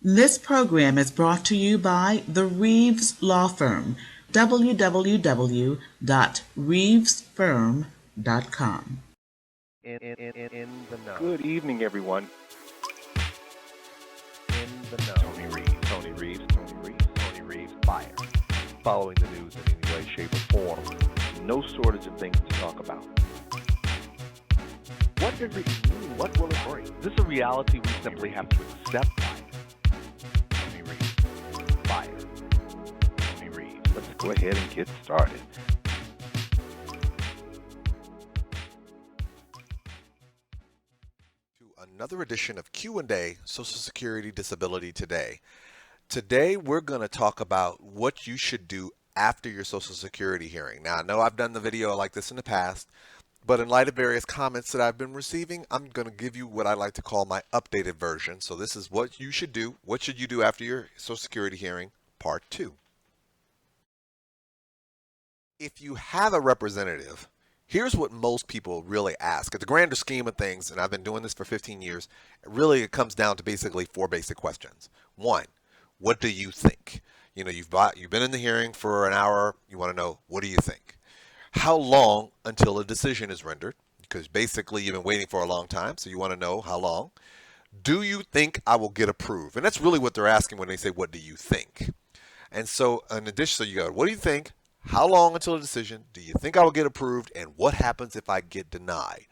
This program is brought to you by the Reeves Law Firm, www.reevesfirm.com. In the know. Good evening, everyone. In the know. Tony Reeves, fired. Following the news in any way, shape, or form. No shortage of things to talk about. What does it mean? What will it bring? Is this a reality we simply have to accept? Tony Reeves, fired. Tony Reeves. Let's go ahead and get started. Another edition of Q&A, Social Security Disability Today. Today we're going to talk about what you should do after your Social Security hearing. Now I know I've done the video like this in the past, but in light of various comments that I've been receiving, I'm going to give you what I like to call my updated version. So this is what you should do. What should you do after your Social Security hearing, part 2. If you have a representative, here's what most people really ask. At the grander scheme of things, and I've been doing this for 15 years, it comes down to basically 4 basic questions. 1, what do you think? You know, you've been in the hearing for an hour. You want to know, what do you think? How long until a decision is rendered? Because basically you've been waiting for a long time, so you want to know how long. Do you think I will get approved? And that's really what they're asking when they say, what do you think? And so in addition, so you go, what do you think? How long until a decision? Do you think I will get approved? And what happens if I get denied?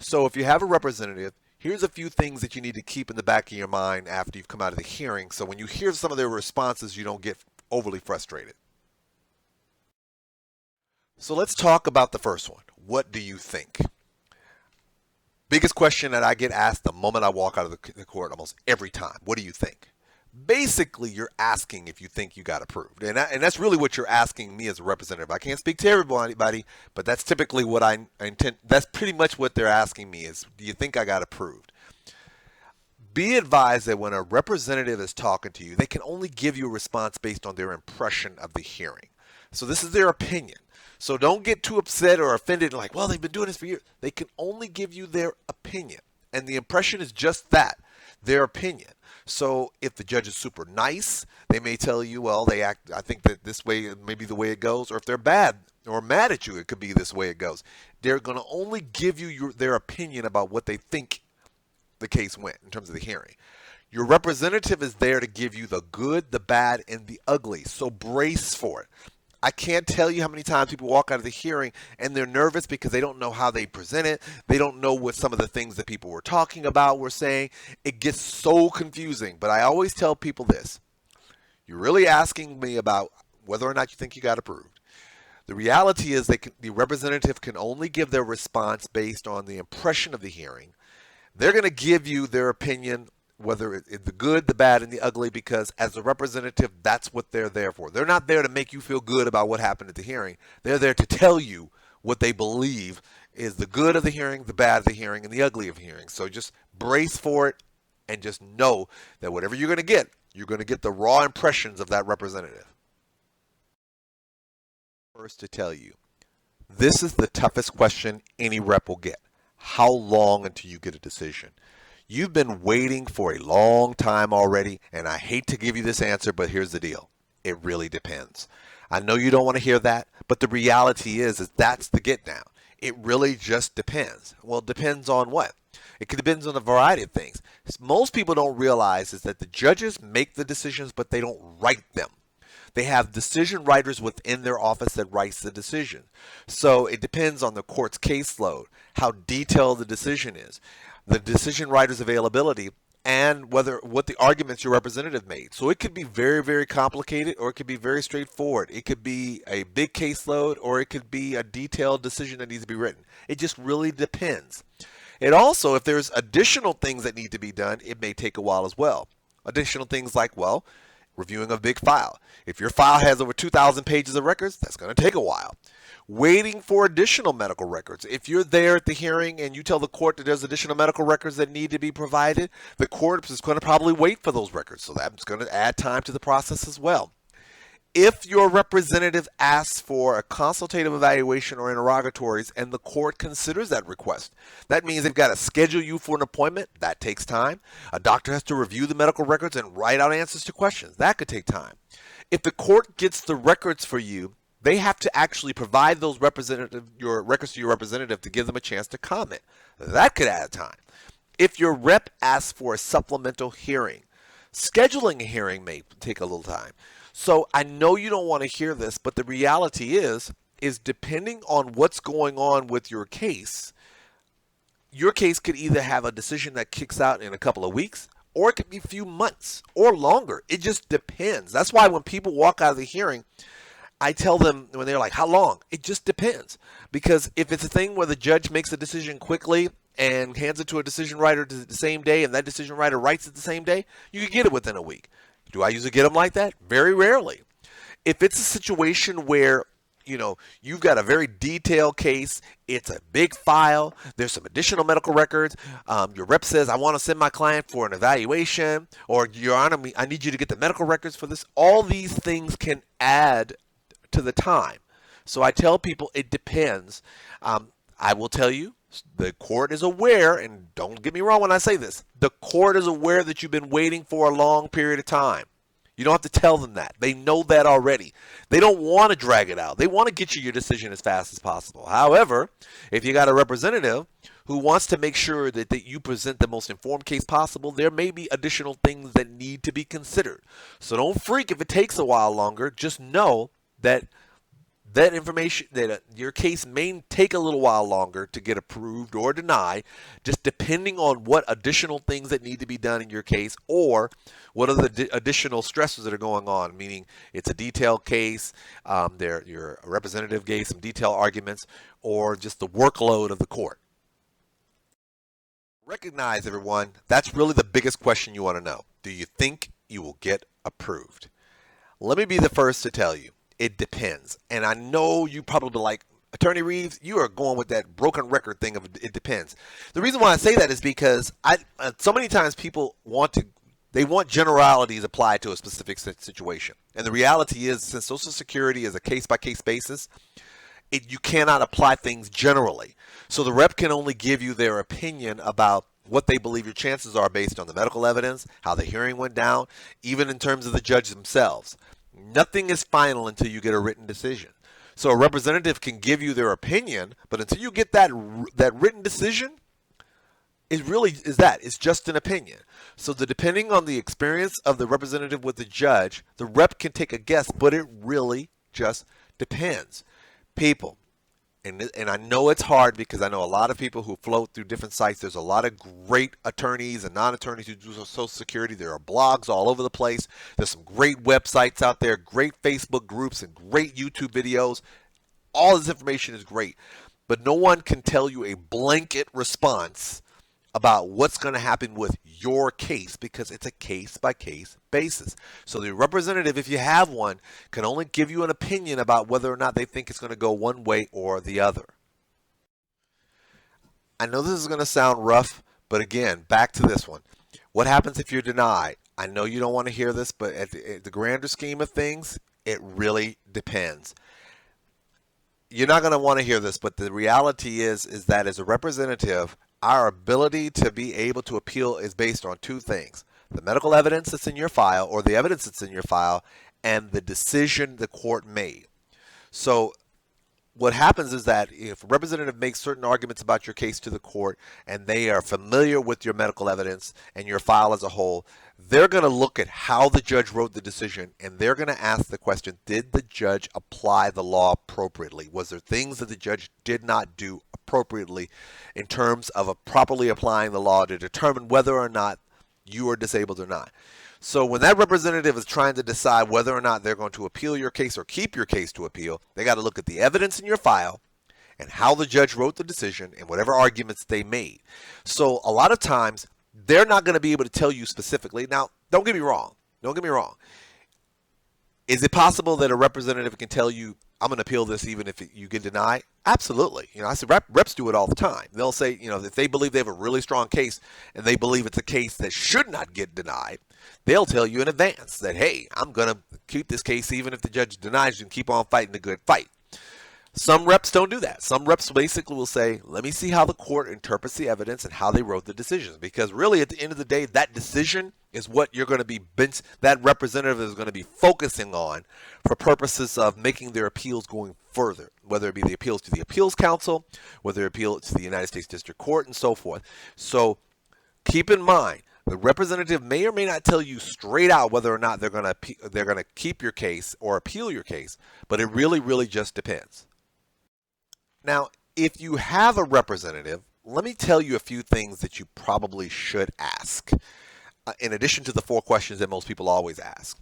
So if you have a representative, here's a few things that you need to keep in the back of your mind after you've come out of the hearing. So when you hear some of their responses, you don't get overly frustrated. So let's talk about the first one. What do you think? Biggest question that I get asked the moment I walk out of the court almost every time. What do you think? Basically, you're asking if you think you got approved. And that's really what you're asking me as a representative. I can't speak to everybody, but that's typically what I intend. That's pretty much what they're asking me is, do you think I got approved? Be advised that when a representative is talking to you, they can only give you a response based on their impression of the hearing. So this is their opinion. So don't get too upset or offended like, well, they've been doing this for years. They can only give you their opinion. And the impression is just that, their opinion. So if the judge is super nice, they may tell you, well, I think that this way may be the way it goes. Or if they're bad or mad at you, it could be this way it goes. They're going to only give you their opinion about what they think the case went in terms of the hearing. Your representative is there to give you the good, the bad, and the ugly. So brace for it. I can't tell you how many times people walk out of the hearing and they're nervous because they don't know how they present it. They don't know what some of the things that people were talking about were saying. It gets so confusing. But I always tell people this. You're really asking me about whether or not you think you got approved. The reality is the representative can only give their response based on the impression of the hearing. They're going to give you their opinion, whether it's the good, the bad, and the ugly, because as a representative, that's what they're there for. They're not there to make you feel good about what happened at the hearing. They're there to tell you what they believe is the good of the hearing, the bad of the hearing, and the ugly of the hearing. So just brace for it and just know that whatever you're going to get the raw impressions of that representative. First to tell you, this is the toughest question any rep will get. How long until you get a decision? You've been waiting for a long time already, and I hate to give you this answer, but here's the deal. It really depends. I know you don't want to hear that, but the reality is that's the get down. It really just depends. Well, it depends on what? It depends on a variety of things. Most people don't realize is that the judges make the decisions, but they don't write them. They have decision writers within their office that writes the decision. So it depends on the court's caseload, how detailed the decision is, the decision writer's availability, and what the arguments your representative made. So it could be very, very complicated, or it could be very straightforward. It could be a big caseload, or it could be a detailed decision that needs to be written. It just really depends. It also, if there's additional things that need to be done, it may take a while as well. Additional things like, well, reviewing a big file. If your file has over 2,000 pages of records, that's going to take a while. Waiting for additional medical records. If you're there at the hearing and you tell the court that there's additional medical records that need to be provided, the court is going to probably wait for those records. So that's going to add time to the process as well. If your representative asks for a consultative evaluation or interrogatories and the court considers that request, that means they've got to schedule you for an appointment. That takes time. A doctor has to review the medical records and write out answers to questions. That could take time. If the court gets the records for you, they have to actually provide those your records to your representative to give them a chance to comment. That could add time. If your rep asks for a supplemental hearing, scheduling a hearing may take a little time. So I know you don't want to hear this, but the reality is depending on what's going on with your case could either have a decision that kicks out in a couple of weeks, or it could be a few months or longer. It just depends. That's why when people walk out of the hearing, I tell them when they're like, how long? It just depends. Because if it's a thing where the judge makes a decision quickly and hands it to a decision writer the same day, and that decision writer writes it the same day, you can get it within a week. Do I usually get them like that? Very rarely. If it's a situation where you've got a very detailed case, it's a big file, there's some additional medical records, your rep says, I want to send my client for an evaluation, or Your Honor, I need you to get the medical records for this. All these things can add to the time. So I tell people it depends. I will tell you, the court is aware, and don't get me wrong when I say this, the court is aware that you've been waiting for a long period of time. You don't have to tell them that. They know that already. They don't want to drag it out. They want to get you your decision as fast as possible. However, if you got a representative who wants to make sure that you present the most informed case possible, there may be additional things that need to be considered. So don't freak if it takes a while longer. Just know that information, that your case may take a little while longer to get approved or denied, just depending on what additional things that need to be done in your case, or what are the additional stresses that are going on, meaning it's a detailed case, your representative gave some detailed arguments, or just the workload of the court. Recognize, everyone, that's really the biggest question you want to know. Do you think you will get approved? Let me be the first to tell you. It depends. And I know you probably like, Attorney Reeves, you are going with that broken record thing of it depends. The reason why I say that is because so many times people want generalities applied to a specific situation. And the reality is, since Social Security is a case-by-case basis, you cannot apply things generally. So the rep can only give you their opinion about what they believe your chances are based on the medical evidence, how the hearing went down, even in terms of the judge themselves. Nothing is final until you get a written decision. So a representative can give you their opinion, but until you get that written decision, it's just an opinion. So depending on the experience of the representative with the judge, the rep can take a guess, but it really just depends. People, and I know it's hard because I know a lot of people who float through different sites. There's a lot of great attorneys and non-attorneys who do Social Security. There are blogs all over the place. There's some great websites out there, great Facebook groups, and great YouTube videos. All this information is great, but no one can tell you a blanket response about what's going to happen with your case, because it's a case-by-case basis. So the representative, if you have one, can only give you an opinion about whether or not they think it's going to go one way or the other. I know this is going to sound rough, but again, back to this one. What happens if you're denied? I know you don't want to hear this, but at the grander scheme of things, it really depends. You're not going to want to hear this, but the reality is that as a representative, our ability to be able to appeal is based on two things: the medical evidence that's in your file, or the evidence that's in your file, and the decision the court made. So what happens is that if a representative makes certain arguments about your case to the court, and they are familiar with your medical evidence and your file as a whole, they're going to look at how the judge wrote the decision, and they're going to ask the question, did the judge apply the law appropriately? Was there things that the judge did not do appropriately in terms of properly applying the law to determine whether or not you are disabled or not? So when that representative is trying to decide whether or not they're going to appeal your case or keep your case to appeal, they got to look at the evidence in your file and how the judge wrote the decision and whatever arguments they made. So a lot of times they're not going to be able to tell you specifically. Now, don't get me wrong. Is it possible that a representative can tell you, I'm going to appeal this even if you get denied? Absolutely. I said reps do it all the time. They'll say, if they believe they have a really strong case and they believe it's a case that should not get denied, They'll tell you in advance that, hey, I'm going to keep this case even if the judge denies you and keep on fighting the good fight. Some reps don't do that. Some reps basically will say, let me see how the court interprets the evidence and how they wrote the decisions. Because really, at the end of the day, that decision is what you're going to be, that representative is going to be focusing on for purposes of making their appeals going further, whether it be the appeals to the appeals council, whether it appeal to the United States District Court, and so forth. So keep in mind, the representative may or may not tell you straight out whether or not they're going to keep your case or appeal your case, but it really, really just depends. Now, if you have a representative, let me tell you a few things that you probably should ask, in addition to the 4 questions that most people always ask.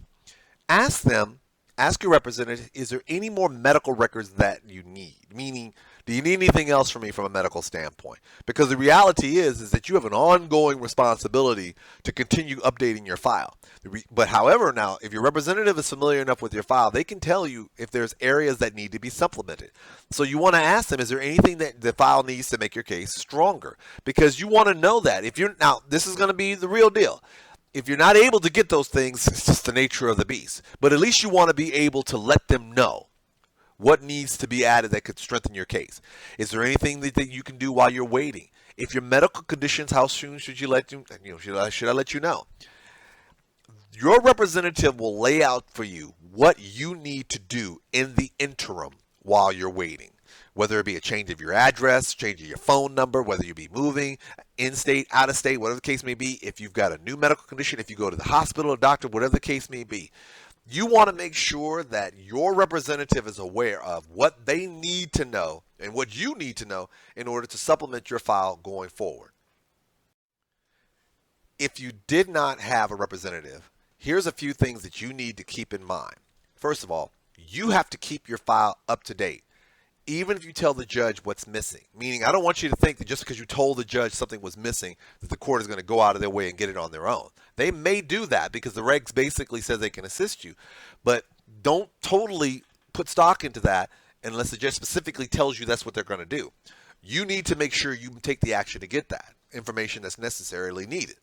Ask your representative, is there any more medical records that you need? Meaning, do you need anything else from me from a medical standpoint? Because the reality is that you have an ongoing responsibility to continue updating your file. But however, now, if your representative is familiar enough with your file, they can tell you if there's areas that need to be supplemented. So you want to ask them, is there anything that the file needs to make your case stronger? Because you want to know that. Now, this is going to be the real deal. If you're not able to get those things, it's just the nature of the beast. But at least you want to be able to let them know what needs to be added that could strengthen your case. Is there anything that you can do while you're waiting? If your medical conditions, how soon should should I let you know? Your representative will lay out for you what you need to do in the interim while you're waiting. Whether it be a change of your address, change of your phone number, whether you be moving, in-state, out-of-state, whatever the case may be, if you've got a new medical condition, if you go to the hospital or doctor, whatever the case may be, you want to make sure that your representative is aware of what they need to know and what you need to know in order to supplement your file going forward. If you did not have a representative, here's a few things that you need to keep in mind. First of all, you have to keep your file up to date, even if you tell the judge what's missing. Meaning, I don't want you to think that just because you told the judge something was missing, that the court is going to go out of their way and get it on their own. They may do that because the regs basically says they can assist you, but don't totally put stock into that unless the judge specifically tells you that's what they're going to do. You need to make sure you take the action to get that information that's necessarily needed.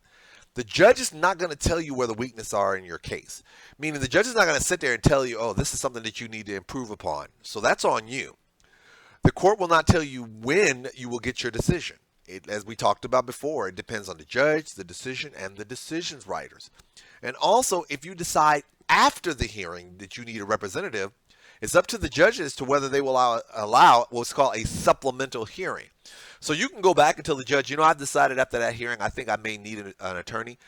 The judge is not going to tell you where the weaknesses are in your case. Meaning the judge is not going to sit there and tell you, oh, this is something that you need to improve upon. So that's on you. The court will not tell you when you will get your decision. As we talked about before, it depends on the judge, the decision, and the decisions writers. And also, if you decide after the hearing that you need a representative, it's up to the judge as to whether they will allow what's called a supplemental hearing. So you can go back and tell the judge, I've decided after that hearing, I think I may need an attorney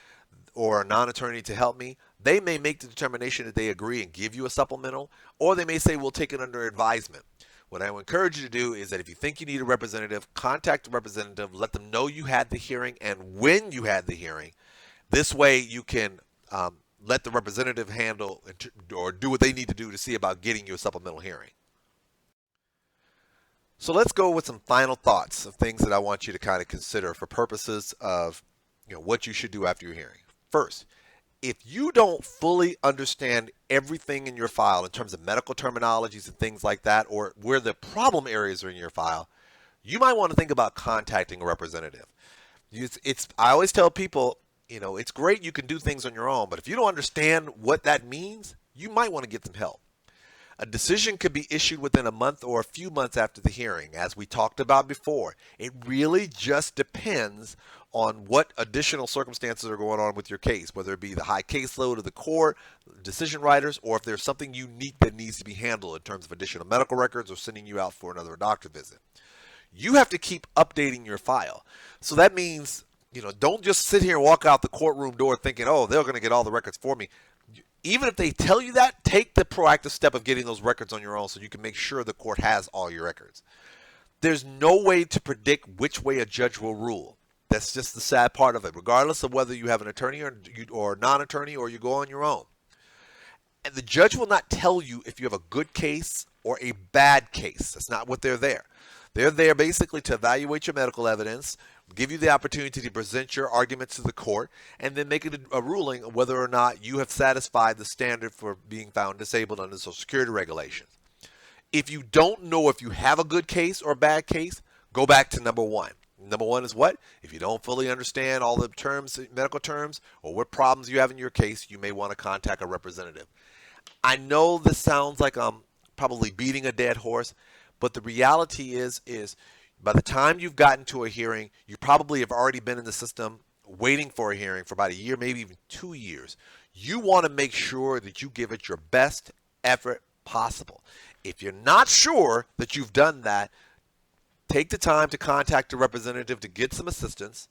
or a non-attorney to help me. They may make the determination that they agree and give you a supplemental, or they may say, we'll take it under advisement. What I would encourage you to do is that if you think you need a representative, contact the representative, let them know you had the hearing and when you had the hearing. This way you can let the representative handle or do what they need to do to see about getting you a supplemental hearing. So let's go with some final thoughts of things that I want you to kind of consider for purposes of what you should do after your hearing. First, if you don't fully understand everything in your file in terms of medical terminologies and things like that, or where the problem areas are in your file, you might want to think about contacting a representative. I always tell people, it's great you can do things on your own, but if you don't understand what that means, you might want to get some help. A decision could be issued within a month or a few months after the hearing, as we talked about before. It really just depends on what additional circumstances are going on with your case, whether it be the high caseload of the court, decision writers, or if there's something unique that needs to be handled in terms of additional medical records or sending you out for another doctor visit. You have to keep updating your file. So that means, don't just sit here and walk out the courtroom door thinking, oh, they're going to get all the records for me. Even if they tell you that, take the proactive step of getting those records on your own so you can make sure the court has all your records. There's no way to predict which way a judge will rule. That's just the sad part of it, regardless of whether you have an attorney or non-attorney or you go on your own. And the judge will not tell you if you have a good case or a bad case. That's not what they're there. They're there basically to evaluate your medical evidence, give you the opportunity to present your arguments to the court, and then make a ruling on whether or not you have satisfied the standard for being found disabled under Social Security regulations. If you don't know if you have a good case or a bad case, go back to number one. Number one is what? If you don't fully understand all the terms, medical terms, or what problems you have in your case, you may want to contact a representative. I know this sounds like I'm probably beating a dead horse, but the reality is by the time you've gotten to a hearing, you probably have already been in the system waiting for a hearing for about a year, maybe even 2 years. You want to make sure that you give it your best effort possible. If you're not sure that you've done that, take the time to contact a representative to get some assistance.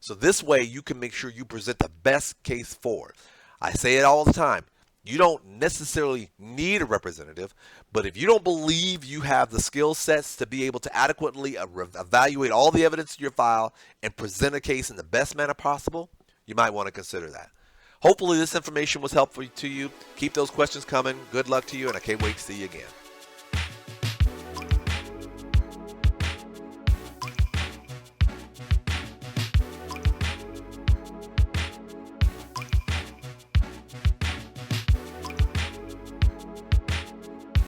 So this way you can make sure you present the best case forward. I say it all the time. You don't necessarily need a representative, but if you don't believe you have the skill sets to be able to adequately evaluate all the evidence in your file and present a case in the best manner possible, you might want to consider that. Hopefully this information was helpful to you. Keep those questions coming. Good luck to you, and I can't wait to see you again.